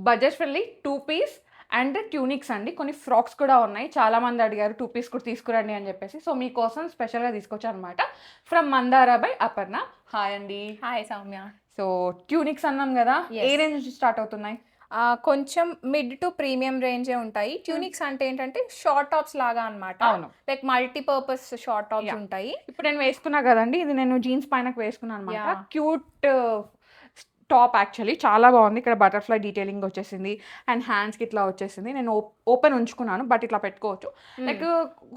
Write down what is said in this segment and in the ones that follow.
Budget friendly 2 piece and tunics అండి. కొన్ని frocks కూడా ఉన్నాయి. చాలామంది అడిగారు 2 పీస్ కూడా తీసుకురండి అని చెప్పేసి. సో, మీకోసం స్పెషల్‌గా తీసుకొచ్చాననమాట. ఫ్రమ్ మందార బై అపర్ణ. హాయ్ అండి. హాయ్ సౌమ్య. సో, ట్యూనిక్స్ అన్నాం గదా! ఏ యెస్. రేంజ్ నుంచి స్టార్ట్ అవుతున్నాయి? కొంచెం మిడ్ టు ప్రీమియం రేంజే ఉంటాయి. ట్యూనిక్స్ అంటే ఏంటంటే షార్ట్ టాప్స్ లాగా అన్నమాట. అవును. Like multipurpose short tops yeah! ఉంటాయి. ఇప్పుడు నేను వేసుకున్నా గదండీ! ఇది నేను జీన్స్ పైనకి వేసుకున్నాను అనమాట. యాహ్! క్యూట్ టాప్ యాక్చువల్లీ చాలా బాగుంది. ఇక్కడ బటర్‌ఫ్లై డీటెయిలింగ్ వచ్చేసింది. అండ్ హ్యాండ్స్‌కి ఇట్లా వచ్చేసింది. నేను ఓపెన్ ఉంచుకున్నాను. బట్ ఇట్లా పెట్టుకోవచ్చు. లైక్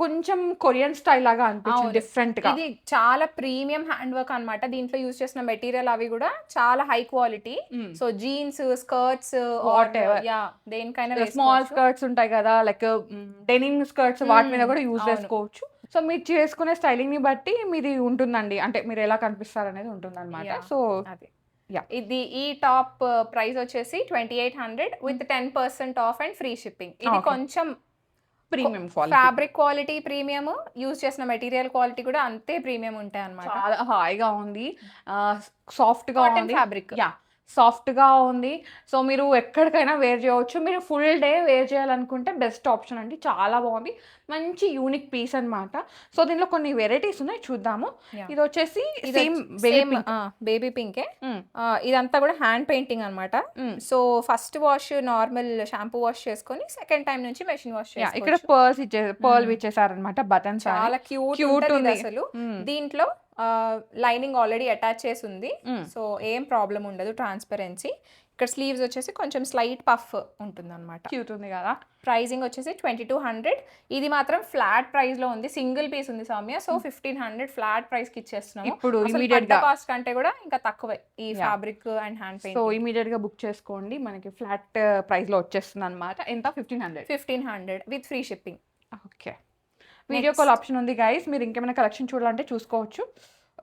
కొంచెం కొరియన్ స్టైల్ లాగా అనిపించింది అవును. డిఫరెంట్‌గా. ఇది చాలా ప్రీమియం హ్యాండ్ వర్క్ అన్నమాట. దీంట్లో యూజ్ చేసిన మెటీరియల్ అవి కూడా చాలా హై క్వాలిటీ. హ్మ్. So jeans, skirts whatever. Yeah! దేనికైనా స్మాల్ వేసుకోవచ్చు. స్కర్ట్స్ ఉంటాయి గదా! లైక్ డెనిమ్ స్కర్ట్స్ వాటి మీద కూడా యూజ్ అవును. చేసుకోవచ్చు. సో, మీరు చేసుకునే స్టైలింగ్‌ని బట్టి మీది ఉంటుందండి. అంటే మీరు ఎలా కనిపిస్తారనేది ఉంటుందన్నమాట. యాహ్! సో, అది. యాహ్! ఈ టాప్ ప్రైస్ వచ్చేసి 2800 with 10% off and free shipping. ఇది ఓకే. కొంచెం premium quality. Fabric quality premium, use చేసిన మెటీరియల్ క్వాలిటీ కూడా అంతే ప్రీమియం ఉంటాయి అన్నమాట. చాలా హాయిగా ఉంది. సాఫ్ట్‌గా కాటన్ ఉంది. ఫ్యాబ్రిక్. యాహ్! సాఫ్ట్‌గా ఉంది. సో, మీరు ఎక్కడికైనా వేర్ చేయవచ్చు. మీరు ఫుల్ డే వేర్ చేయాలనుకుంటే బెస్ట్ ఆప్షన్ అండి. చాలా బాగుంది. మంచి యూనిక్ పీస్ అన్నమాట. సో, దీనిలో కొన్ని వెరైటీస్ ఉన్నాయి చూద్దాము. యాహ్! ఇదొచ్చేసి ఇది same same baby pink. Baby పింకే. హ్మ్. ఇదంతా కూడా హ్యాండ్ పెయింటింగ్ అన్నమాట. Hmm. So first wash normal shampoo wash చేసుకొని సెకండ్ టైం నుంచి మెషిన్ వాష్ యాహ్! ఇక్కడ చేసుకోవచ్చు. పర్ల్ ఇచ్చేసారన్నమాట. బటన్స్ చాలా క్యూట్ క్యూట్ ఉంటది ఉంది. ఇదసలు. హ్మ్. దీంట్లో లైనింగ్ ఆల్రెడీ అటాచ్ చేసి ఉంది. హ్మ్. సో ఏం ప్రాబ్లమ్ ఉండదు, ట్రాన్స్పరెన్సీ. ఇక్కడ స్లీవ్స్ వచ్చేసి కొంచెం స్లైట్ పఫ్ ఉంటుందన్నమాట. క్యూట్ ఉంది కదా! ప్రైజింగ్ వచ్చేసి 2200. ఇది మాత్రం ఫ్లాట్ ప్రైస్‌లో ఉంది. సింగిల్ పీస్ ఉంది సౌమ్య. సో 1500 ఫ్లాట్ ప్రైస్‌కి ఇచ్చేస్తున్నాము. ఇప్పుడు అసలు పడ్డ ఇమ్మీడియేట్‌గా కాస్ట్ కంటే కూడా ఇంకా తక్కువే ఈ yeah! Fabric and hand so, painting. ఇమ్మీడియేట్‌గా బుక్ చేసుకోండి. మనకి ఫ్లాట్ ప్రైస్‌లో వచ్చేస్తుందన్నమాట. ఎంత? 1500. 1500 with free shipping. Okay. Video call option ఉంది గైస్. మీరు ఇంకేమైనా కలెక్షన్ చూడాలంటే చూసుకోవచ్చు.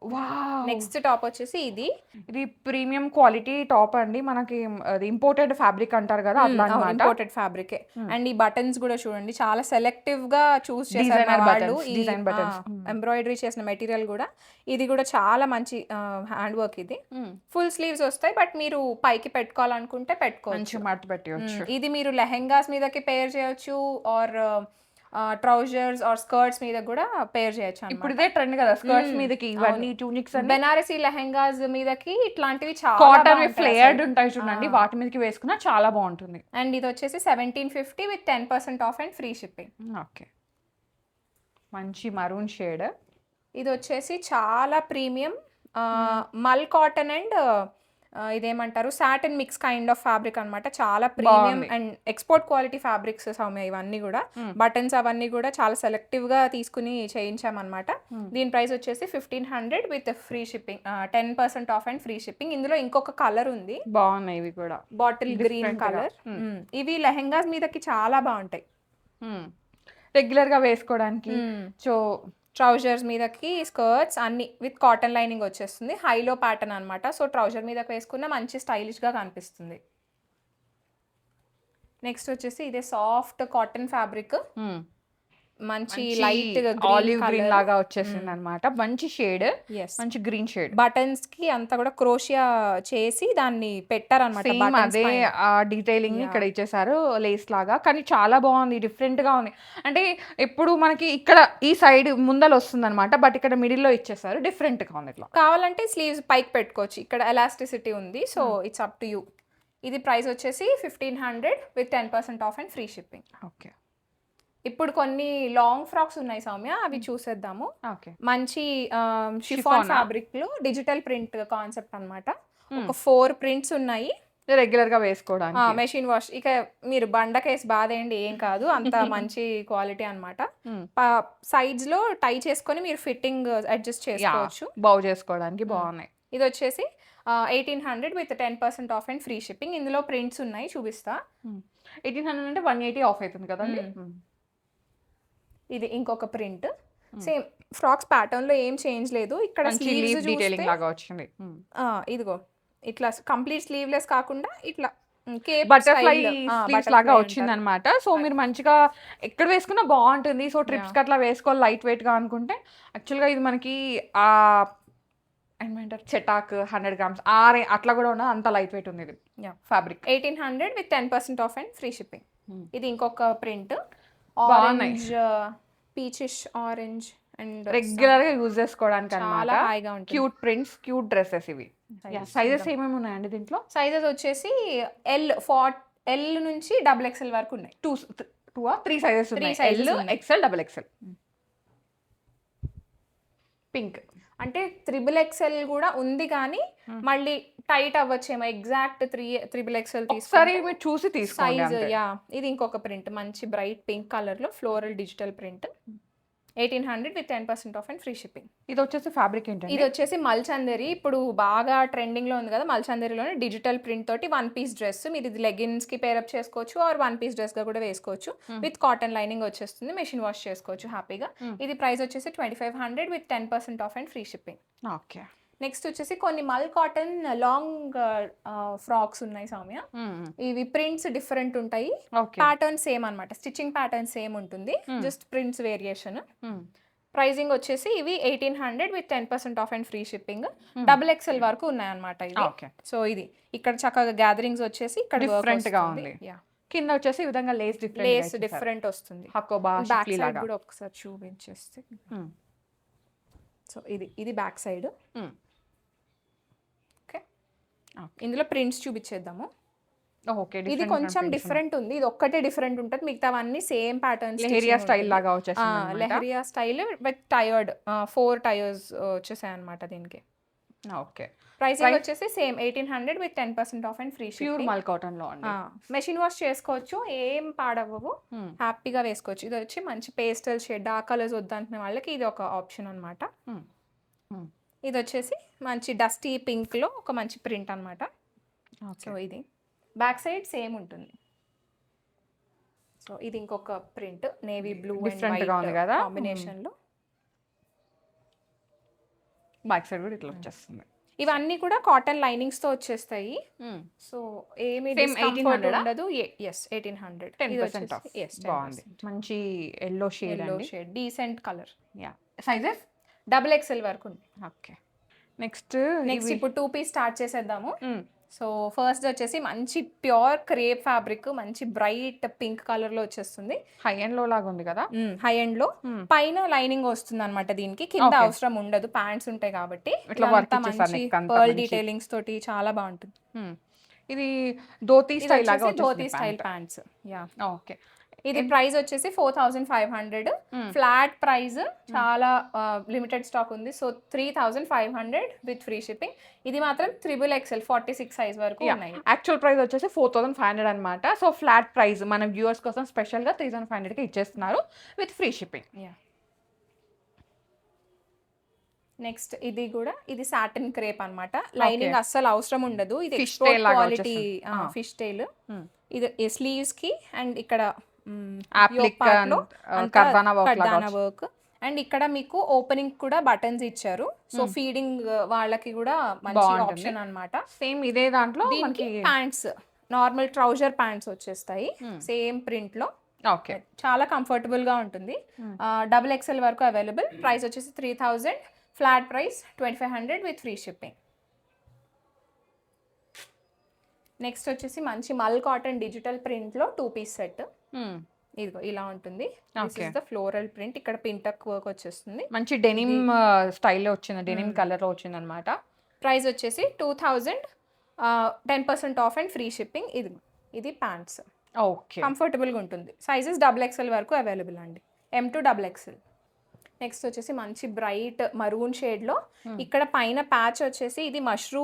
వావ్! నెక్స్ట్ టాప్ వచ్చేసి ఇది. ఇది ప్రీమియం క్వాలిటీ టాప్ అండి. మనకి అది ఇంపోర్టెడ్ ఫ్యాబ్రిక్ అంటారు కదా! అట్లా అవును. అన్నమాట. ఇంపోర్టెడ్ ఫ్యాబ్రికే. అండ్ ఈ బటన్స్ కూడా చూడండి చాలా సెలెక్టివ్‌గా చూస్ చేశారు మా డిజైనర్ వాళ్ళు. Buttons, design buttons. ఎంబ్రాయిడరీ చేసిన మెటీరియల్ కూడా ఇది కూడా చాలా మంచి హ్యాండ్ వర్క్ ఇది. హ్మ్. ఫుల్ స్లీవ్స్ వస్తాయి. బట్ మీరు పైకి పెట్టుకోవాలనుకుంటే పెట్టుకోవచ్చు. మంచిగా మడత పెట్టవచ్చు. ఇది మీరు లెహెంగాస్ మీదకి పేర్ చేయొచ్చు ఆర్ ట్రౌజర్స్ ఆర్ స్కర్ట్స్ మీద కూడా పేర్ చేయొచ్చు ఇప్పుడు అన్నమాట. ఇదే ట్రెండ్ కదా! స్కర్ట్స్ మీదకి ఇవన్నీ ట్యూనిక్స్ అన్ని బెనారసీ లెహెంగాస్ మీదకి ఇట్లాంటివి చాలా కాటన్ బాగుంటాయి ఫ్లేయర్డ్ అసలు. ఉంటాయి చూడండి. వాటి మీదకి వేసుకున్నా చాలా బాగుంటుంది. అండ్ ఇది వచ్చేసి 1750 with 10% off and free shipping. Okay. మంచి మరూన్ షేడ్. ఇది వచ్చేసి చాలా ప్రీమియం మల్ కాటన్ అండ్ ఇదేమంటారు satin mix kind of fabric అన్నమాట. చాలా ప్రీమియం బాగుంది. And export quality fabrics Soumya ఇవన్నీ కూడా. బటన్స్ అవన్నీ కూడా చాలా సెలెక్టివ్ గా తీసుకుని చేయించామన్నమాట. దీని ప్రైస్ వచ్చేసి 1500 with free shipping, 10% off and free shipping. ఇందులో ఇంకొక కలర్ ఉంది, బాగున్నాయి ఇవి కూడా. బాటిల్ గ్రీన్ Different గా. కలర్. ఇవి లెహెంగాస్ మీదకి చాలా బాగుంటాయి. రెగ్యులర్ గా వేసుకోవడానికి. సో, ట్రౌజర్స్ మీదకి స్కర్ట్స్ అన్ని విత్ కాటన్ లైనింగ్ వచ్చేస్తుంది. హైలో ప్యాటర్న్ అన్నమాట. సో ట్రౌజర్ మీదకి వేసుకున్న మంచి స్టైలిష్గా కనిపిస్తుంది. నెక్స్ట్ వచ్చేసి ఇదే సాఫ్ట్ కాటన్ ఫ్యాబ్రిక్, మంచి లైట్ ఆలివ్ గ్రీన్ లాగా వచ్చేసింది అన్నమాట. మంచి షేడ్, మంచి గ్రీన్ షేడ్. బటన్స్ కి అంతా కూడా క్రోషియా చేసి దాన్ని పెట్టారన్నమాట. సేమ్ అదే ఆ డీటెయిలింగ్ ఇక్కడ ఇచ్చేసారు లేస్ లాగా. కానీ చాలా బాగుంది, డిఫరెంట్ గా ఉంది. అంటే ఎప్పుడు మనకి ఇక్కడ ఈ సైడ్ ముందల వస్తుంది అనమాట. బట్ ఇక్కడ మిడిల్ లో ఇచ్చేసారు, డిఫరెంట్ గా ఉంది. ఇట్లా కావాలంటే స్లీవ్స్ పైకి పెట్టుకోవచ్చు. ఇక్కడ ఎలాస్టిసిటీ ఉంది. So it's up to you. ఇది ప్రైస్ వచ్చేసి 1500 with 10% off and free shipping. Okay. ఇప్పుడు కొన్ని లాంగ్ ఫ్రాక్స్ ఉన్నాయి సౌమ్య, అవి చూసేద్దాము. ఓకే. మంచి షిఫాన్ Chiffon-ఆ? ఫ్యాబ్రిక్ లో డిజిటల్ ప్రింట్ కాన్సెప్ట్ అన్నమాట. ఒక 4 ప్రింట్స్ ఉన్నాయి. రెగ్యులర్ గా వేసుకోవడానికి. Machine wash. ఇక మీరు బండకేసి బాధేయండి, ఏం కాదు, అంత మంచి క్వాలిటీ అన్నమాట. సైడ్స్ లో టై చేసుకొని మీరు ఫిట్టింగ్ అడ్జస్ట్ చేసుకోవచ్చు. బౌ చేసుకోవడానికి బాగున్నాయి. ఇది వచ్చేసి 1800 with 10% off and free shipping. ఇందులో ప్రింట్స్ ఉన్నాయి, చూపిస్తా. 1800 అంటే 180 ఆఫ్ అవుతుంది కదండి. ఇది ఇంకొక ప్రింట్. సేమ్ ఫ్రాక్స్ ప్యాటర్న్ లో ఏం చేంజ్ లేదు. ఇక్కడ మంచి లీఫ్ డీటెయిలింగ్ లాగా వచ్చింది. ఇదిగో ఇట్లా కంప్లీట్ స్లీవ్లెస్ కాకుండా ఇట్లా బటర్ఫ్లై స్లీవ్స్ లాగా వచ్చింది అనమాట. సో మీరు మంచిగా ఎక్కడ వేసుకున్నా బాగుంటుంది. సో ట్రిప్స్ కి అట్లా వేసుకోవాలి లైట్ వెయిట్ గా అనుకుంటే. యాక్చువల్గా ఇది మనకి ఆ ఏమంటారు చెటాక్ 100 గ్రామ్స్ అట్లా కూడా ఉన్నది, అంత లైట్ వెయిట్ ఉంది ఇది yeah fabric. 1800 with 10% off and free shipping. ఇది ఇంకొక ప్రింట్ బాగున్నాయి. Orange, peachish orange and regular గా యూజ్ చేసుకోవడానికి చాలా అన్నమాట. హాయిగా ఉంటుంది. క్యూట్ ప్రింట్స్, క్యూట్ డ్రెస్సెస్ ఇవి. సైజెస్ ఏమేమి ఉన్నాయండి దీంట్లో? సైజెస్ వచ్చేసి ఎల్ నుంచి XXL వరకు ఉన్నాయి. 3 సైజెస్ ఉన్నాయి, sizes ఎల్, ఉన్నాయి. XL, XXL. పింక్ అంటే XXL కూడా ఉంది కానీ మళ్ళీ టైట్ అవ్వచ్చేమో. ఎగ్జాక్ట్ XXL ఒకసారి మీరు చూసి తీసుకోండి సైజ్. అంతే. యా ఇది ఇంకొక ప్రింట్ మంచి బ్రైట్ పింక్ కలర్ లో floral digital print. 1800 with 10% off and free shipping. ఇది వచ్చేసి ఫ్యాబ్రిక్ ఏంటండి? ఇది వచ్చేసి మల్చందరి. ఇప్పుడు బాగా ట్రెండింగ్ లో ఉంది కదా మల్చందరిలోనే డిజిటల్ ప్రింట్ తోటి 1 పీస్ డ్రెస్. మీరు ఇది లెగిన్స్ కి పేరప్ చేసుకోవచ్చు ఆర్ 1 పీస్ డ్రెస్ గా కూడా వేసుకోవచ్చు. విత్ కాటన్ లైనింగ్ వచ్చేస్తుంది, మెషిన్ వాష్ చేసుకోవచ్చు హ్యాపీగా. ఇది ప్రైస్ వచ్చేసి 2500 with 10% off and free shipping. Okay. Next వచ్చేసి కొన్ని మల్ కాటన్ లాంగ్ ఫ్రాక్స్ ఉన్నాయి సౌమ్య. ఇవి ప్రింట్స్ డిఫరెంట్ ఉంటాయి, ఓకే. ప్యాటర్న్ సేమ్ అన్నమాట. స్టిచ్చింగ్ ప్యాటర్న్ సేమ్ ఉంటుంది, జస్ట్ ప్రింట్స్ వేరియేషన్. ప్రైజింగ్ వచ్చేసి ఇవి 1800 with 10% off and free shipping. XXL వరకు ఉన్నాయన్నమాట ఇవి. ఓకే. సో ఇది ఇక్కడ చక్కగా గ్యాదరింగ్స్ వచ్చేసి ఇక్కడ డిఫరెంట్ గా ఉంది. కింద వచ్చేసి ఈ విధంగా లేస్ డిఫరెంట్ వస్తుంది. హకోబా బ్యాక్ షిఫ్లీ సైడ్ లాగా. కూడా ఒకసారి చూపించేస్తే. సో ఇది బ్యాక్ సైడ్. ఓకే, ఇందులో ప్రింట్స్ చూపించేద్దాము. ఓకే. ఇది కొంచెం డిఫరెంట్ ఉంది, ఇది ఒక్కటే డిఫరెంట్ ఉంటుంది, మిగతావన్నీ సేమ్ ప్యాటర్న్స్. లెహరియా స్టైల్ లాగా వచ్చేసింది. Leheriya style with tiered 4 tiers వచ్చేసాయి అనమాట దీనికి. ఓకే. ప్రైసింగ్ వచ్చేసి same 1800 with 10% off and free pure shipping. Mul cotton లో అండి. మెషిన్ వాష్ చేసుకోవచ్చు, ఏం పాడవ్వవు, హ్యాపీగా వేసుకోవచ్చు. ఇది వచ్చి మంచి పేస్టల్ షేడ్, డార్క్ కలర్స్ వద్దంటున్న వాళ్ళకి ఇది ఒక ఆప్షన్ అనమాట. ఇది వచ్చేసి మంచి డస్టీ పింక్ లో ఒక మంచి ప్రింట్ అనమాట. సో ఇది బ్యాక్ సైడ్ సేమ్ ఉంటుంది. సో ఇది ఇంకొక ప్రింట్ నేవీ బ్లూ Different గా ఉంది కదా? కాంబినేషన్ లో. బ్యాక్ సైడ్ కూడా ఇట్లా వచ్చేస్తుంది. ఇవన్నీ కూడా కాటన్ లైనింగ్స్ తో వచ్చేస్తాయి. సో ఏమి Same డిస్కంఫర్ట్ 1800 ఉండదు. ఎస్ 1800 10% ఆఫ్. బాగుంది, మంచి ఎల్లో షేడ్ ఎల్లో అండి. Shade decent colour. Yeah. Sizes XXL వరకు ఉంది. ఓకే. నెక్స్ట్ ఇప్పుడు 2 పీస్ స్టార్ట్ చేసేద్దాము. సో ఫస్ట్ వచ్చేసి మంచి ప్యూర్ క్రేప్ ఫ్యాబ్రిక్, మంచి బ్రైట్ పింక్ కలర్ లో వచ్చేస్తుంది. హై ఎండ్ లో లాగా ఉంది కదా? హై ఎండ్ లో పైన లైనింగ్ వస్తుంది అనమాట. దీనికి కింద అవసరం ఉండదు, ప్యాంట్స్ ఉంటాయి కాబట్టి. ఇట్లా వర్క్ ఇదంతా ఇచ్చేసారు మంచి neck అంతా పర్ల్ మంచి. డీటైలింగ్స్ తోటి చాలా బాగుంటుంది. ఇది ధోతి స్టైల్ లాగా dhoti style pants. Yeah. Okay. ఇది ప్రైస్ వచ్చేసి 4500. ఫ్లాట్ ప్రైస్, చాలా లిమిటెడ్ స్టాక్ ఉంది. So 3500 with free shipping. ఇది మాత్రం XXL 46 సైజ్ వరకు ఉన్నాయి. యాక్చువల్ ప్రైస్ వచ్చేసి 4500 అన్నమాట. సో ఫ్లాట్ ప్రైస్ మన వ్యూవర్స్ కోసం స్పెషల్ గా 3500 కి ఇచ్చేస్తున్నారు విత్ ఫ్రీ షిప్పింగ్. నెక్స్ట్ ఇది సాటిన్ క్రేప్ అన్నమాట. లైనింగ్ అస్సలు అవసరం ఉండదు. ఇది Fish ఎక్స్పోర్ట్ tail లాగా క్వాలిటీ వచ్చేస్తుంది. Fish tail. ఇది స్లీవ్స్ కి అండ్ ఇక్కడ Applique and, kardana work. And ఇక్కడ మీకు ఓపెనింగ్ కూడా బటన్స్ ఇచ్చారు. సో ఫీడింగ్ వాళ్ళకి కూడా మంచి ఆప్షన్ అన్నమాట. సేమ్ ఇదే దాంట్లో దీనికి ప్యాంట్స్ నార్మల్ ట్రౌజర్ ప్యాంట్స్ వచ్చేస్తాయి సేమ్ ప్రింట్ లో. ఓకే. చాలా కంఫర్టబుల్ గా ఉంటుంది. XXL వరకు అవైలబుల్. ప్రైస్ వచ్చేసి 3000. Flat price 2500 with free shipping. Next వచ్చేసి మంచి మల్ కాటన్ డిజిటల్ ప్రింట్ లో 2 పీస్ సెట్. ఇదిగో ఇలా ఉంటుంది. This is the floral print. ఇక్కడ పింటక్ వర్క్ వచ్చేస్తుంది. మంచి డెనిమ్ స్టైల్లో వచ్చింది, డెనిమ్ కలర్ లో వచ్చింది అనమాట. ప్రైస్ వచ్చేసి 2000. 10% ఆఫ్ అండ్ ఫ్రీ షిప్పింగ్. ఇది ప్యాంట్స్. ఓకే. కంఫర్టబుల్ గా ఉంటుంది. సైజెస్ XXL వరకు అవైలబుల్ అండి, M to XXL. నెక్స్ట్ వచ్చేసి మంచి బ్రైట్ మరూన్ షేడ్ లో ఇక్కడ పైన ప్యాచ్ వచ్చేసి ఇది మష్రూ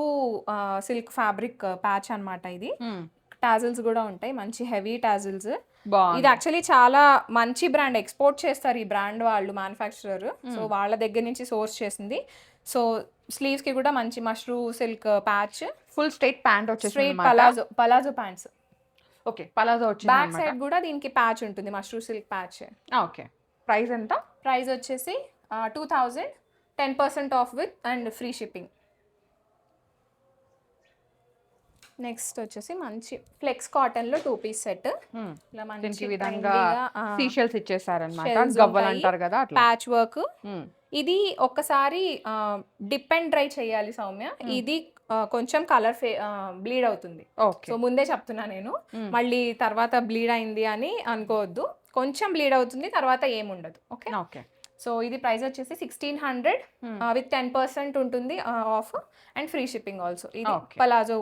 సిల్క్ ఫ్యాబ్రిక్ ప్యాచ్ అన్నమాట. ఇది టాజిల్స్ కూడా ఉంటాయి, మంచి హెవీ టాజిల్స్. ఇది యాక్చువల్లీ చాలా మంచి బ్రాండ్, ఎక్స్పోర్ట్ చేస్తారు ఈ బ్రాండ్ వాళ్ళు, మ్యానుఫ్యాక్చరర్. సో వాళ్ళ దగ్గర నుంచి సోర్స్ చేసింది. సో స్లీవ్స్ కి కూడా మంచి mashru silk patch. Full straight pant వచ్చేసి straight palazzo pants. Okay. Palazzo వచ్చింది. బ్యాక్ సైడ్ కూడా దీనికి ప్యాచ్ ఉంటుంది, mashru silk patch. Okay. Price ఎంత? ప్రైస్ వచ్చేసి 2000. 10% off with and free shipping. Next వచ్చేసి మంచి ఫ్లెక్స్ కాటన్ లో 2 పీస్ సెట్. ఇలా మంచి విధంగా సీషెల్స్ ఇచ్చేసారన్నమాట, గవ్వలు అంటారు కదా అట్లా. Patch work. ఇది ఒక్కసారి డిప్ అండ్ డ్రై చేయాలి సౌమ్య. ఇది కొంచెం కలర్ బ్లీడ్ అవుతుంది. ఓకే. సో ముందే చెప్తున్నా నేను, మళ్ళీ తర్వాత బ్లీడ్ అయింది అని అనుకోవద్దు. కొంచెం బ్లీడ్ అవుతుంది, తర్వాత ఏముండదు. ఓకే. ఓకే. సో ఇది ప్రైస్ వచ్చేసి 1600 విత్ 10% ఉంటుంది of and free shipping also. ఇది Okay. Palazzo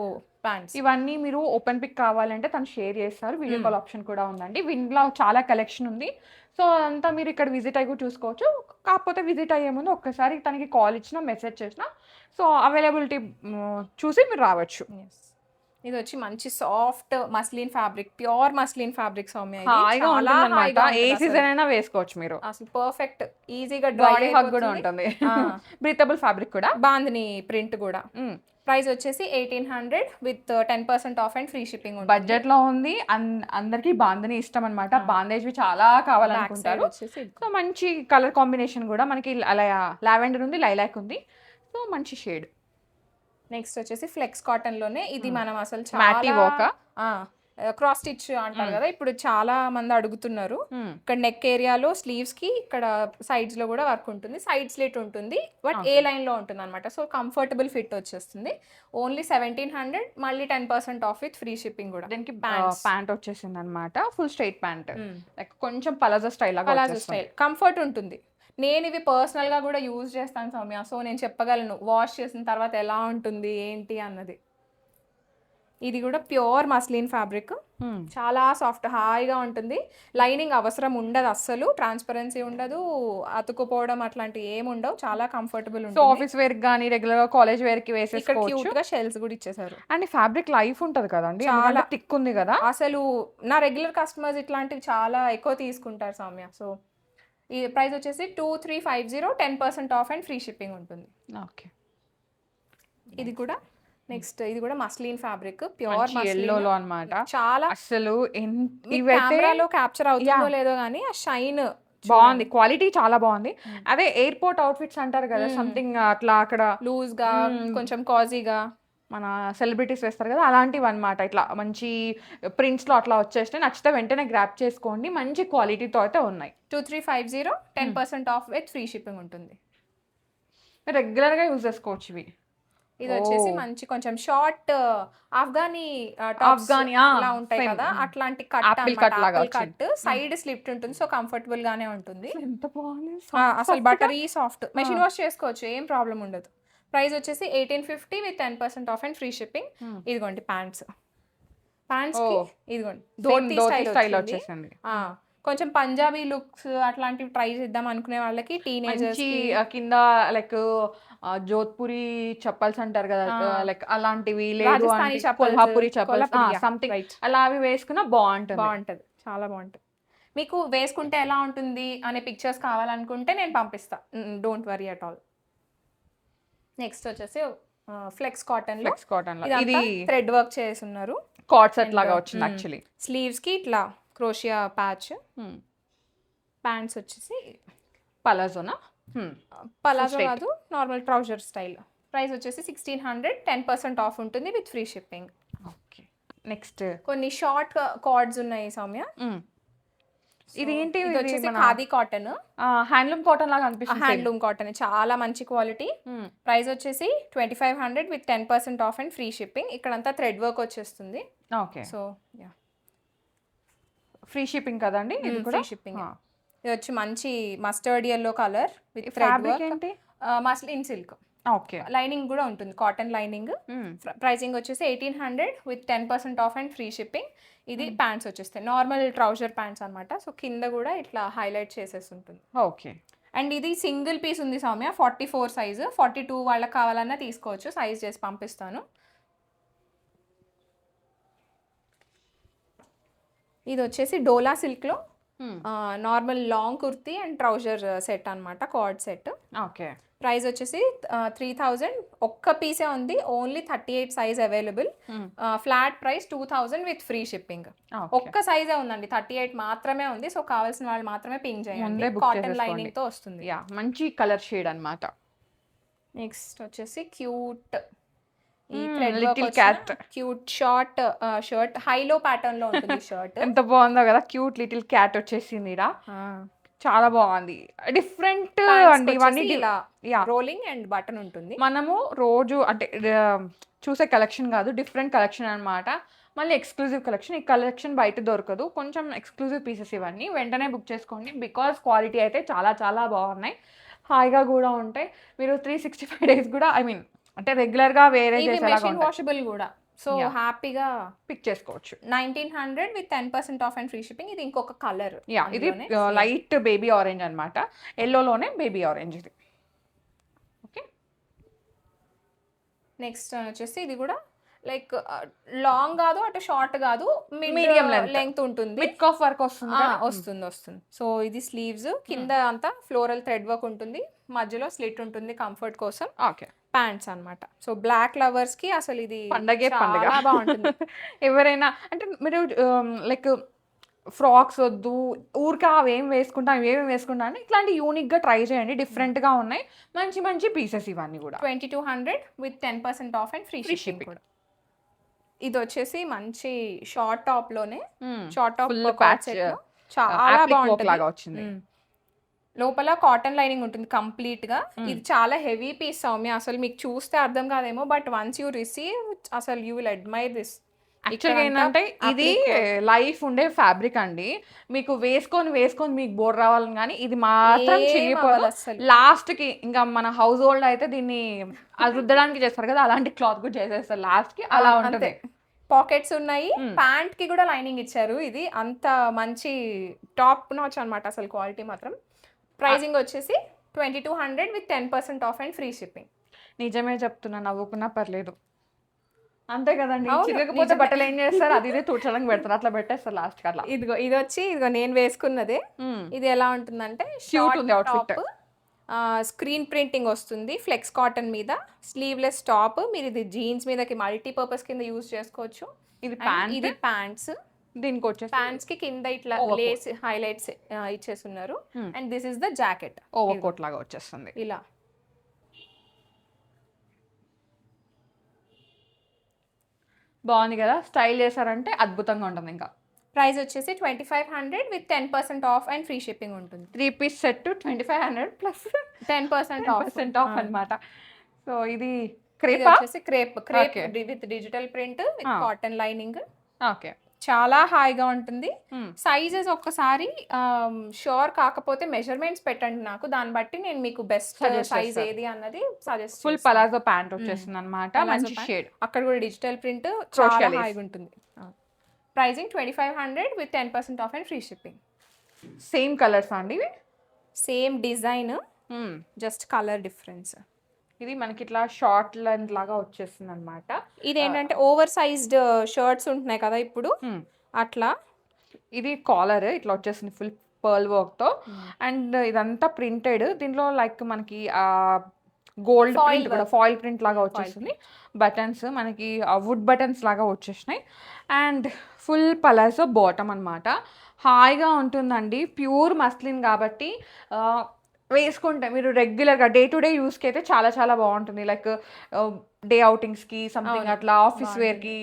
pants. ఇవన్నీ మీరు ఓపెన్ పిక్ కావాలంటే తను షేర్ చేస్తారు. వీడియో కాల్ ఆప్షన్ కూడా ఉందండి. వీటిలో చాలా కలెక్షన్ ఉంది. సో అంతా మీరు ఇక్కడ విజిట్ అయ్యి కూడా చూసుకోవచ్చు. కాకపోతే విజిట్ అయ్యే ముందు ఒక్కసారి తనకి కాల్ ఇచ్చినా మెసేజ్ చేసినా సో అవైలబిలిటీ చూసి మీరు రావచ్చు. ఇది వచ్చి మంచి soft muslin fabric, pure muslin fabric Soumya. ఇది హాయిగా చాలా ఉంటుందన్నమాట. హాయిగా ఏ ఉంటుంది సీజన్ అయినా వేసుకోవచ్చు మీరు. అసలు పర్ఫెక్ట్, ఈజీగా బాడీ డ్రై హగ్ కూడా ఉంటుంది. బ్రీతబుల్ ఫ్యాబ్రిక్ కూడా. బాందిని ప్రింట్ కూడా. ప్రైస్ వచ్చేసి 1800 with 10% off and free shipping ఉంటుంది. బడ్జెట్ లో ఉంది. అందరికి బాందని ఇష్టం అనమాట. బాందేజ్ చాలా కావాలనుకుంటారు. సో మంచి కలర్ కాంబినేషన్ కూడా మనకి అలా లావెండర్ ఉంది, లైలాక్ ఉంది. సో మంచి షేడ్. నెక్స్ట్ వచ్చేసి ఫ్లెక్స్ కాటన్ లోనే ఇది మనం అసలు మ్యాటీ వర్క్, క్రాస్ స్టిచ్ అంటారు కదా, ఇప్పుడు చాలా మంది అడుగుతున్నారు. ఇక్కడ నెక్ ఏరియాలో స్లీవ్స్ కి ఇక్కడ సైడ్స్ లో కూడా వర్క్ ఉంటుంది. సైడ్ స్లిట్ ఉంటుంది, బట్ ఏ లైన్ లో ఉంటుంది అనమాట. సో కంఫర్టబుల్ ఫిట్ వచ్చేస్తుంది. ఓన్లీ 1700, మళ్ళీ 10% ఆఫ్ విత్ ఫ్రీ షిప్పింగ్ కూడా. దీనికి ప్యాంట్ వచ్చేసింది అనమాట. ఫుల్ స్ట్రైట్ ప్యాంట్, లైక్ కొంచెం palazzo style palazzo style, comfort ఉంటుంది. నేను ఇవి పర్సనల్ గా కూడా యూజ్ చేస్తాను సౌమ్య. సో నేను చెప్పగలను వాష్ చేసిన తర్వాత ఎలా ఉంటుంది ఏంటి అన్నది. ఇది కూడా ప్యూర్ మస్లిన్ ఫ్యాబ్రిక్, చాలా సాఫ్ట్ హాయిగా ఉంటుంది. లైనింగ్ అవసరం ఉండదు అస్సలు, ట్రాన్స్పరెన్సీ ఉండదు, అతుకుపోవడం అట్లాంటివి ఏమి ఉండవు. చాలా కంఫర్టబుల్ ఉంటుంది. ఆఫీస్ వేర్ గానీ రెగ్యులర్ గా కాలేజ్ వేర్ కి ఇక్కడ వేసేసుకోవచ్చు. క్యూట్ గా షెల్స్ కూడా ఇచ్చేసారు. అండ్ ఫ్యాబ్రిక్ లైఫ్ ఉంటది కదండి, చాలా థిక్ ఉంది కదా. అసలు నా రెగ్యులర్ కస్టమర్స్ ఇట్లాంటివి చాలా ఎక్కువ తీసుకుంటారు సౌమ్య. సో ఈ ప్రైస్ వచ్చేసి 2350, 10% ఆఫ్ అండ్ ఫ్రీ షిప్పింగ్ ఉంటుంది. ఓకే. ఇది కూడా నెక్స్ట్, ఇది కూడా మస్లిన్ ఫ్యాబ్రిక్, ప్యూర్ ఎల్లో లో అన్నమాట. చాలా అసలు కెమెరాలో క్యాప్చర్ అవుతుందో లేదో కానీ ఆ షైన్ బాగుంది, క్వాలిటీ చాలా బాగుంది. అదే ఎయిర్పోర్ట్ అవుట్ఫిట్స్ అంటారు కదా, సంథింగ్ అట్లా అక్కడ లూజ్ గా కొంచెం కాజీగా మన సెలబ్రిటీస్ వేస్తారు కదా, అలాంటివి అనమాట. ఇట్లా మంచి ప్రింట్స్ లో అట్లా వచ్చేస్తే నచ్చితే వెంటనే గ్రాప్ చేసుకోండి. మంచి క్వాలిటీతో అయితే ఉన్నాయి. 2350, 10% ఆఫ్ విత్ ఫ్రీ షిప్పింగ్ ఉంటుంది. రెగ్యులర్ గా యూజ్ చేసుకోవచ్చు ఇవి. ఇది వచ్చేసి మంచి కొంచెం షార్ట్ ఆఫ్ఘనీ ఇలా ఉంటాయి కదా, అట్లాంటి కట్ సైడ్ స్లిప్ట్ ఉంటుంది. సో కంఫర్టబుల్ గానే ఉంటుంది. ఎంత బాగుంది అసలు బటరీ సాఫ్ట్, మెషిన్ వాష్ చేసుకోవచ్చు, ఏం ప్రాబ్లం ఉండదు. ప్రైస్ వచ్చేసి 1850 with 10% off and free shipping. ఇదిగోండి ప్యాంట్స్ కి ఇదిగోండి ధోతీ స్టైల్ వచ్చేసింది. కొంచెం పంజాబీ లుక్స్ అట్లాంటివి ట్రై చేద్దాం అనుకునే వాళ్ళకి, టీనేజర్స్ కింద లైక్ జోధ్పురి చెప్పల్స్ అంటారు కదా, లైక్ అలాంటివి, లేదు కొల్హాపురి చెప్పల్స్ సంథింగ్ అలా అవి వేసుకున్నా బాగుంటది. చాలా బాగుంటుంది. మీకు వేసుకుంటే ఎలా ఉంటుంది అనే పిక్చర్స్ కావాలనుకుంటే నేను పంపిస్తా, don't worry at all. Next వచ్చేసి ఫ్లెక్స్ కాటన్ లో ఇది థ్రెడ్ వర్క్ చేసి ఉన్నారు. కార్డ్ సెట్ లాగా వచ్చింది యాక్చువల్లీ. స్లీవ్స్ కి ఇట్లా క్రోషియా ప్యాచ్. ప్యాంట్స్ వచ్చేసి పలాజోనా, పలాజో కాదు, నార్మల్ ట్రౌజర్ స్టైల్. ప్రైస్ వచ్చేసి 1600, 10% ఆఫ్ ఉంటుంది with free shipping. Okay. Next కొన్ని షార్ట్ కార్డ్స్ ఉన్నాయి సౌమ్య. ఇది ఏంటి? ఇది వచ్చేసి ఖాదీ కాటన్, హ్యాండ్లూమ్ కాటన్ లాగా అనిపిస్తుంది. హ్యాండ్లూమ్ కాటన్ చాలా మంచి క్వాలిటీ. ప్రైస్ వచ్చేసి 2500 with 10% off and free shipping. ఇక్కడంతా థ్రెడ్ వర్క్ వచ్చేస్తుంది. ఓకే. సో ఫ్రీ షిప్పింగ్ కదండి ఇది కూడా. Free shipping. ఇది వచ్చి మంచి mustard yellow colour with thread work, muslin silk. Okay. Lining కూడా ఉంటుంది, కాటన్ లైనింగ్. ప్రైసింగ్ వచ్చేసి 1800 with 10% off and free shipping. ఇది ప్యాంట్స్ వచ్చేస్తాయి, నార్మల్ ట్రౌజర్ ప్యాంట్స్ అనమాట. సో కింద కూడా ఇట్లా హైలైట్ చేసేసి ఉంటుంది. ఓకే. అండ్ ఇది సింగిల్ పీస్ ఉంది సౌమ్య, 44 సైజు. 42 వాళ్ళకి కావాలన్నా తీసుకోవచ్చు, సైజ్ చేసి పంపిస్తాను. ఇది వచ్చేసి డోలా సిల్క్లో normal long kurti and trouser set అనమాట, కార్డ్ సెట్. ఓకే. ప్రైస్ వచ్చేసి 3000. ఒక్క పీసే ఉంది, only 38 size available. Flat price 2000 with free shipping. ఒక్క సైజే ఉందండి, 38 మాత్రమే ఉంది. సో కావాల్సిన వాళ్ళు మాత్రమే పింక్ చేయండి. కాటన్ లైనింగ్ తో వస్తుంది. మంచి కలర్ షేడ్ అన్నమాట. నెక్స్ట్ వచ్చేసి క్యూట్ క్యూట్ షర్ట్ హైలో ప్యాటర్న్ లో ఉంటుంది షర్ట్. ఎంత బాగుందో కదా, క్యూట్ లిటిల్ క్యాట్ వచ్చేసింది. చాలా బాగుంది, డిఫరెంట్ అండి ఇవన్నీ ఇలా యా రోలింగ్ అండ్ బటన్ ఉంటుంది. మనము రోజు అంటే చూసే కలెక్షన్ కాదు, డిఫరెంట్ కలెక్షన్ అన్నమాట. మళ్ళీ ఎక్స్క్లూజివ్ కలెక్షన్, ఈ కలెక్షన్ బయట దొరకదు, కొంచెం ఎక్స్క్లూజివ్ పీసెస్ ఇవన్నీ. వెంటనే బుక్ చేసుకోండి బికాస్ క్వాలిటీ అయితే చాలా చాలా బాగున్నాయి, హాయిగా కూడా ఉంటాయి. మీరు 365 డేస్ కూడా ఐ మీన్ అంటే రెగ్యులర్గా వేరే ఇవి చేసేలాగా మెషిన్ ఉంటాయి, వాషబుల్ కూడా, సో Yeah. హ్యాపీగా పిక్ చేసుకోవచ్చు. 1900 with 10% off and free shipping. ఇది ఇంకొక కలర్. యా ఇది లైట్ బేబీ ఆరెంజ్ అనమాట, ఎల్లోలోనే బేబీ ఆరెంజ్ ఇది. ఓకే, నెక్స్ట్ వచ్చేసి ఇది కూడా లైక్ లాంగ్ కాదు అటు షార్ట్ కాదు, Medium మీడియం length. లెంగ్త్ ఉంటుంది. మిడ్ కాఫ్ వర్క్ వస్తుంది కదా? వస్తుంది. సో ఇది స్లీవ్స్, కింద అంతా ఫ్లోరల్ థ్రెడ్ వర్క్ ఉంటుంది, మధ్యలో స్లిట్ ఉంటుంది కంఫర్ట్ కోసం. ఓకే, ప్యాంట్స్ అన్నమాట. సో బ్లాక్ లవర్స్ కి అసలు ఇది పండగే పండగ. చాలా బాగుంటుంది. ఎవరైనా అంటే మీరు లైక్ ఫ్రాక్స్ వద్దు ఊరికే అవేం వేసుకుంటా ఇవేం వేసుకుంటా అని ఇట్లాంటి యూనిక్గా ట్రై చేయండి, డిఫరెంట్గా ఉన్నాయి, మంచి మంచి పీసెస్ ఇవన్నీ కూడా. 2200 with 10% off and free Free shipping shipping. కూడా. ఇది వచ్చేసి మంచి షార్ట్ టాప్ లోనే, షార్ట్ టాప్ Full patch, చాలా applique work బాగుంటుంది. లాగా వచ్చింది. లోపల కాటన్ లైనింగ్ ఉంటుంది కంప్లీట్ గా. ఇది చాలా హెవీ పీస్ సౌమ్య, అసలు మీకు చూస్తే అర్థం కాదేమో, బట్ వన్స్ యూ రిసీవ్ అసలు యూ విల్ అడ్మైర్ దిస్. యాక్చువల్గా ఏంటంటే ఇది లైఫ్ ఉండే ఫ్యాబ్రిక్ అండి, మీకు వేసుకొని మీకు బోర్ రావాలని, కానీ ఇది మాత్రం ఏం చిరిగిపోదు. అవ్వదు అస్సలు. లాస్ట్ కి ఇంకా మన హౌస్ హోల్డ్ అయితే దీన్ని అది రుద్దడానికి చేస్తారు కదా, అలాంటి క్లాత్ కూడా చేసేస్తారు లాస్ట్ కి, అలా ఉంటుంది. పాకెట్స్ ఉన్నాయి, ప్యాంట్ కి కూడా లైనింగ్ ఇచ్చారు. ఇది అంత మంచి టాప్ నాచ్ అన్నమాట, అసలు క్వాలిటీ మాత్రం. ప్రైజింగ్ వచ్చేసి 2200 with 10% off and free shipping. నిజమే చెప్తున్నా, నవ్వుకున్నా పర్లేదు, అంతే కదండి. అవును, చిరగకపోతే నిజమే. బట్టలు ఏం చేస్తారు, అది ఇదే తుడ్చడానికి పెడతారు, అట్లా పెట్టేస్తారు లాస్ట్ కి అట్లా. ఇదిగో నేను వేసుకున్నదే. ఇది ఎలా ఉంటుందంటే Cute ఉంది outfit. స్క్రీన్ ప్రింటింగ్ వస్తుంది, ఫ్లెక్స్ కాటన్ మీద, స్లీవ్లెస్ టాప్. మీరు ఇది జీన్స్ మీదకి మల్టీపర్పస్ కింద యూజ్ చేసుకోవచ్చు. ఇది And ప్యాంట్, ఇది ప్యాంట్స్. దీనికి వచ్చేసి ప్యాంట్స్ కి కింద ఇట్లా Overcoat. లేస్ హైలైట్స్ ఇచ్చేస్తున్నారు. And this is the jacket, overcoat లాగా వచ్చేస్తుంది. ఇలా. బాగుంది కదా, స్టైల్ చేశారంటే అద్భుతంగా ఉంటుంది. ఇంకా ప్రైస్ వచ్చేసి 2500 with 10% off and free shipping ఉంటుంది. 3-piece set 2500 plus 10% of. 10% of అన్నమాట. సో ఇది ఇది క్రేపా? వచ్చేసి crepe Okay. With digital print with cotton lining. Okay, చాలా హాయిగా ఉంటుంది. సైజెస్ ఒక్కసారి షూర్ కాకపోతే మెజర్మెంట్స్ పెట్టండి నాకు, దాన్ని బట్టి నేను మీకు బెస్ట్ Suggest సైజ్ చేస్తాను. ఏది అన్నది సజెస్ట్. ఫుల్ పలాజో ప్యాంట్ వచ్చేస్తుంది అనమాట, మంచి షేడ్. అక్కడ కూడా డిజిటల్ ప్రింట్ Crochet చాలా lace. హాయిగా ఉంటుంది. Pricing 2500 with 10% off and free shipping. Same colours అండి ఇవి. Same design, Hmm. Just colour difference. ఇది మనకి ఇట్లా షార్ట్ లెంత్ లాగా వచ్చేస్తుంది అనమాట. ఇదేంటంటే ఓవర్ సైజ్డ్ షర్ట్స్ ఉంటున్నాయి కదా ఇప్పుడు, అట్లా. ఇది కాలర్ ఇట్లా వచ్చేసింది ఫుల్ పర్ల్ వర్క్తో, అండ్ ఇదంతా ప్రింటెడ్. దీంట్లో లైక్ మనకి గోల్డ్ Foil ప్రింట్ కూడా, work. ఫాయిల్ ప్రింట్ లాగా వచ్చేస్తుంది. బటన్స్ మనకి వుడ్ బటన్స్ లాగా వచ్చేసినాయి, అండ్ ఫుల్ పలాజో బాటమ్ అనమాట. హాయిగా ఉంటుందండి, ప్యూర్ మస్లిన్ కాబట్టి వేసుకుంటే మీరు రెగ్యులర్గా డే టు డే యూస్కి అయితే చాలా చాలా బాగుంటుంది. లైక్ డే అవుటింగ్స్కి సంథింగ్ అవును, అట్లా, ఆఫీస్ వేర్కి,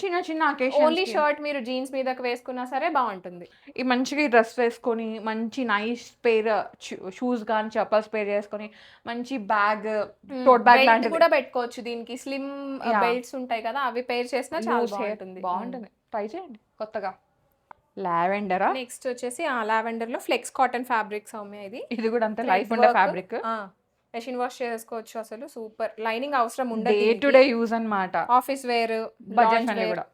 చిన్న చిన్న ఓన్లీ అకేషన్ షర్ట్ మీరు జీన్స్ మీదకి వేసుకున్నా సరే బాగుంటుంది. ఈ మంచిగా డ్రెస్ వేసుకొని మంచి నైస్ పేర్ షూస్ కానీ చెప్పల్స్ పేర్ చేసుకొని మంచి బ్యాగ్, టోట్ బ్యాగ్ బెల్ట్ లాంటిది కూడా పెట్టుకోవచ్చు దీనికి. Slim Yeah. బెల్ట్స్ ఉంటాయి కదా, అవి పేర్ చేసినా చాలా Loose hair బాగుంటుంది. బాగుంటుంది, ట్రై చేయండి కొత్తగా. లావెండరా? నెక్స్ట్ వచ్చేసి లావెండర్ లో ఫ్లెక్స్ కాటన్ ఫ్యాబ్రిక్ సౌమ్య. ఇది ఇది కూడా అంతే లైఫ్ ఉండే ఫ్యాబ్రిక్, మెషిన్ వాష్ చేసుకోవచ్చు, అసలు సూపర్. లైనింగ్ అవసరం డే ఉండదు, టు డే యూజ్ అన్నమాట. ఆఫీస్ వేర్, బడ్జెట్ ఫ్రెండ్లీ కూడా.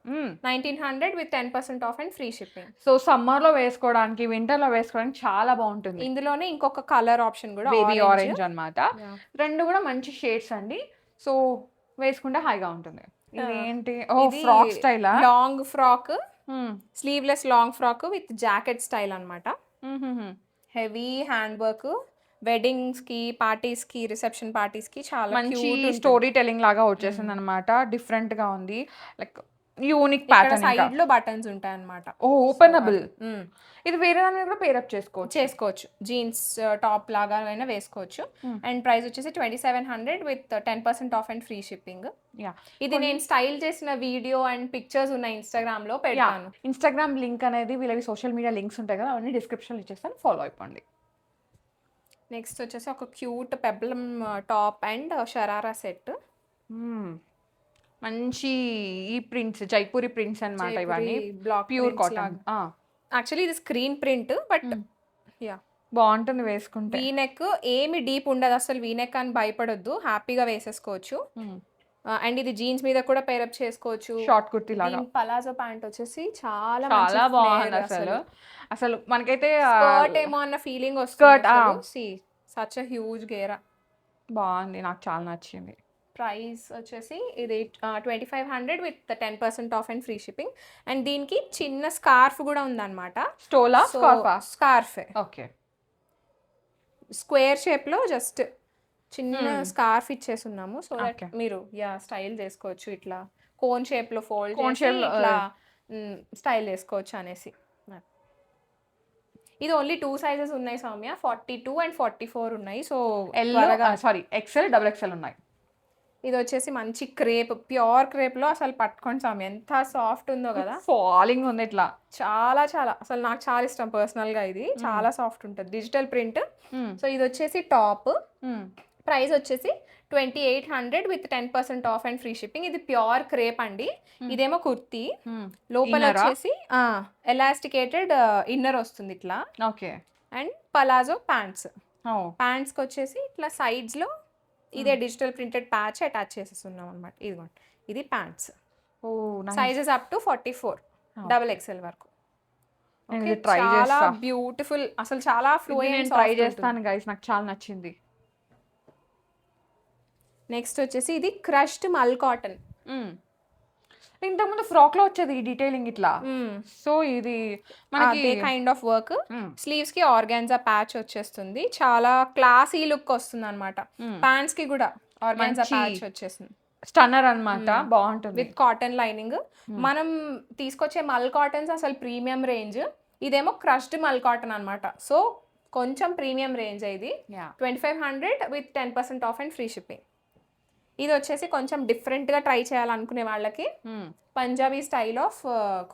1900 with 10% off and free shipping. So summer లో వేసుకోవడానికి, వింటర్ లో వేసుకోవడానికి చాలా బాగుంటుంది. ఇందులోనే ఇంకొక కలర్ ఆప్షన్ కూడా, బేబీ ఆరెంజ్ అన్నమాట. రెండు కూడా మంచి షేడ్స్ అండి, సో వేసుకుంటే హాయిగా ఉంటుంది. ఇది ఏంటి, ఓ ఫ్రాక్ స్టైలా? Long frock, sleeveless long frock with jacket style అన్నమాట. హెవీ హ్యాండ్ వర్క్, వెడ్డింగ్స్ కి, పార్టీస్ కి, రిసెప్షన్ పార్టీస్ కి చాలా మంచి స్టోరీ టెలింగ్ లాగా వచ్చేసింది అనమాట. డిఫరెంట్ గా ఉంది, లైక్ యూనిక్ ఇక్కడ ప్యాటర్న్. సైడ్ లో బటన్స్ ఉంటాయి అన్నమాట. ఓ ఓపెనబుల్. ఇది వేరే దాని మీద కూడా పేరప్ చేసుకోవచ్చు, జీన్స్ టాప్ లాగా అయినా వేసుకోవచ్చు. అండ్ ప్రైస్ వచ్చేసి 2700 with 10% off and free shipping. Yeah, ఇది నేను స్టైల్ చేసిన వీడియో అండ్ పిక్చర్స్ ఉన్నాయి ఇన్స్టాగ్రామ్ లో పెడతాను. ఇన్స్టాగ్రామ్ లింక్ అనేది వీళ్ళవి సోషల్ మీడియా లింక్స్ ఉంటాయి కదా, అవన్నీ డిస్క్రిప్షన్ ఇచ్చేస్తాను, ఫాలో అయిపోండి. నెక్స్ట్ వచ్చేసి ఒక cute peplum top and sharara set. మంచి ఈ ప్రింట్స్ జైపూరి ప్రింట్స్ అన్నమాట ఇవన్నీ. Black pure cotton. యాక్చువల్లీ ఇది స్క్రీన్ ప్రింట్ బట్ యా బాగుంటుంది వేసుకుంటే. వీ నెక్ ఏమి డీప్ ఉండదు అసలు, వీ నెక్ అని భయపడొద్దు, హ్యాపీగా వేసేసుకోవచ్చు. అండ్ ఇది జీన్స్ మీద కూడా పేరప్ చేసుకోవచ్చు. షార్ట్ కుర్తీ లాగా. పలాజో ప్యాంట్ వచ్చేసి చాలా చాలా బాగుంది అసలు. అసలు మనకైతే స్కర్ట్ ఏమో అన్న ఫీలింగ్ వస్తుంది. సచ్ అ హ్యూజ్ గేరా. బాగుంది, నాకు చాలా నచ్చింది. ప్రైస్ వచ్చేసి ఇది 2500 with 10% off and free shipping. And దీనికి చిన్న స్కార్ఫ్ కూడా ఉందన్నమాట. స్టోలా స్కార్ఫే ఓకే. స్క్వేర్ షేప్ లో జస్ట్ చిన్న స్కార్ఫ్ ఇచ్చేసి ఉన్నాము. సో దట్ మీరు స్టైల్ చేసుకోవచ్చు, ఇట్లా కోన్ షేప్ లో ఫోల్డ్ చేసి ఇట్లా స్టైల్ చేసుకోవచ్చు అనేసి. ఇది ఓన్లీ 2 సైజెస్ ఉన్నాయి సౌమ్య, 42 అండ్ 44 ఉన్నాయి. సో ఎక్సెల్ డబుల్ ఎక్సెల్ ఉన్నాయి. ఇది వచ్చేసి మంచి క్రేప్, ప్యూర్ క్రేప్ లో అసలు పట్టుకోండి స్వామి, ఎంత సాఫ్ట్ ఉందో కదా. ఫాలింగ్ ఉంది ఇట్లా, చాలా చాలా అసలు నాకు చాలా ఇష్టం పర్సనల్ గా. ఇది చాలా సాఫ్ట్ ఉంటుంది, డిజిటల్ ప్రింట్. సో ఇది వచ్చేసి టాప్. ప్రైస్ వచ్చేసి 2800 with 10% off and free shipping. ఇది ప్యూర్ క్రేప్ అండి. ఇదేమో కుర్తీ, లోపల వచ్చేసి ఎలాస్టికేటెడ్ ఇన్నర్ వస్తుంది ఇట్లా. ఓకే. And palazzo pants. ప్యాంట్స్కి వచ్చేసి ఇట్లా సైడ్స్ లో ఇదే డిజిటల్ ప్రింటెడ్ ప్యాచ్ అటాచ్ చేసేస్తున్నాం అనమాట. ఇదిగోండి, ఇది pants. Sizes up to 44 double XL వరకు. చాలా బ్యూటిఫుల్, అసలు చాలా ఫ్లూయెంట్. ట్రై చేస్తాను గైస్, నాకు చాలా నచ్చింది. నెక్స్ట్ వచ్చేసి ఇది క్రష్డ్ మల్ కాటన్. ఇంతకుముందు ఫ్రాక్ లో వచ్చేది ఈ డీటెయిలింగ్ ఇట్లా. సో ఇది మనకి కైండ్ ఆఫ్ వర్క్. స్లీవ్స్ కి ఆర్గాన్జా ప్యాచ్ వచ్చేస్తుంది, చాలా క్లాసీ లుక్ వస్తుంది అనమాట. ప్యాంట్స్ కి కూడా ఆర్గాన్జా ప్యాచ్ వచ్చేస్తుంది, స్టన్నర్ అన్నమాట. బాగుంటుంది విత్ కాటన్ లైనింగ్. మనం తీసుకొచ్చే మల్ కాటన్స్ అసలు ప్రీమియం రేంజ్, ఇదేమో క్రష్డ్ మల్ కాటన్ అనమాట. సో కొంచెం ప్రీమియం రేంజ్ ఇది. 2500 with 10% off and free shipping. ఇది వచ్చేసి కొంచెం డిఫరెంట్ గా ట్రై చేయాలనుకునే వాళ్ళకి Punjabi style of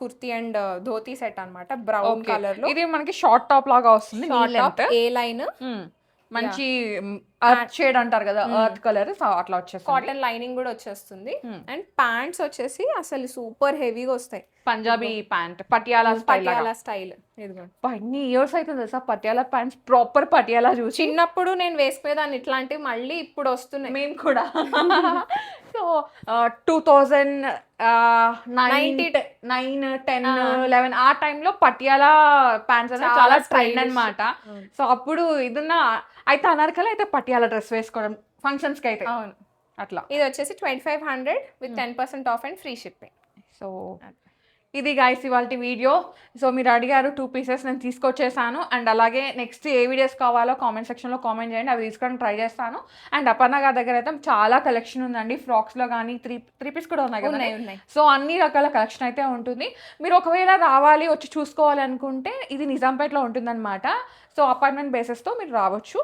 kurti and dhoti set అన్నమాట, బ్రౌన్ కలర్ లో. ఇది మనకి షార్ట్ టాప్ లాగా వస్తుంది, ఏ లైన్, మంచి ఎర్త్ షేడ్ అంటారు కదా, ఎర్త్ కలర్ అట్లా వచ్చేసి కాటన్ లైనింగ్ కూడా వచ్చేస్తుంది. అండ్ ప్యాంట్స్ వచ్చేసి అసలు సూపర్ హెవీగా వస్తాయి. Punjabi pant, Patiala style. ఎన్ని ఇయర్స్ అవుతుంది తెలుసా పటియాలా ప్యాంట్స్, ప్రాపర్ పటియాలా చూసి. చిన్నప్పుడు నేను వేసుకునేదాన్ని ఇట్లాంటివి, మళ్ళీ ఇప్పుడు వస్తున్నాయి. మేము కూడా. సో 2009, 10, 11 ఆ టైంలో పటియాలా ప్యాంట్స్ అనేది చాలా ట్రెండ్ అన్నమాట. సో అప్పుడు ఇదున్న అయితే అనార్కలి అయితే పటియాలా డ్రెస్ వేసుకోవడం ఫంక్షన్స్ కి అయితే. అవును, అట్లా. ఇది వచ్చేసి 2500 with 10% off and free shipping. So ఇది గైస్ ఇవాళ వీడియో. సో మీరు అడిగారు 2 పీసెస్, నేను తీసుకొచ్చేసాను. అండ్ అలాగే నెక్స్ట్ ఏ వీడియోస్ కావాలో కామెంట్ సెక్షన్లో కామెంట్ చేయండి, అవి తీసుకోవడానికి ట్రై చేస్తాను. అండ్ అపర్ణ గారి దగ్గర అయితే చాలా కలెక్షన్ ఉందండి, ఫ్రాక్స్లో కానీ 3 పీస్ కూడా ఉన్నాయి కదా. సో అన్ని రకాల కలెక్షన్ అయితే ఉంటుంది. మీరు ఒకవేళ రావాలి, వచ్చి చూసుకోవాలి అనుకుంటే ఇది నిజాంపేటలో ఉంటుందన్నమాట. సో అపార్ట్మెంట్ బేసెస్తో మీరు రావచ్చు.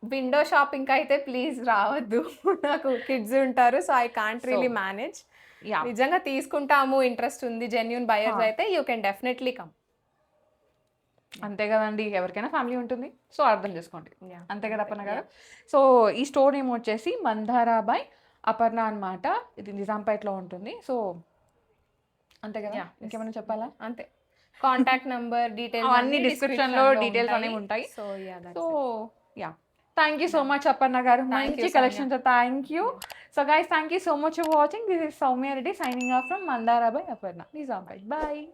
విండో షాపింగ్ అయితే ప్లీజ్ రావద్దు, నాకు కిడ్స్ ఉంటారు. So I can't really manage. నిజంగా తీసుకుంటాము, ఇంట్రెస్ట్ ఉంది, జెన్యూన్ బయర్స్ అయితే యూ కెన్ డెఫినెట్లీ కమ్. అంతే కదండి, ఎవరికైనా ఫ్యామిలీ ఉంటుంది. సో అర్థం చేసుకోండి, అంతే కదా అపర్ణ గారు. సో ఈ స్టోర్ నేమ్ వచ్చేసి మందారా బై అపర్ణ అనమాట. ఇది నిజాంపేటలో ఉంటుంది. సో అంతే కదా, ఇంకేమైనా చెప్పాలా? అంతే. కాంటాక్ట్ నెంబర్ డీటెయిల్స్ అన్ని డిస్క్రిప్షన్లో డీటెయిల్స్ అనేవి ఉంటాయి. So yeah, thank you so much Aparna గారు, మంచి collections. Thank you. So guys, thank you so much for watching. This is Soumya Reddy signing off from Mandara by Aparna, Nizampet. Bye.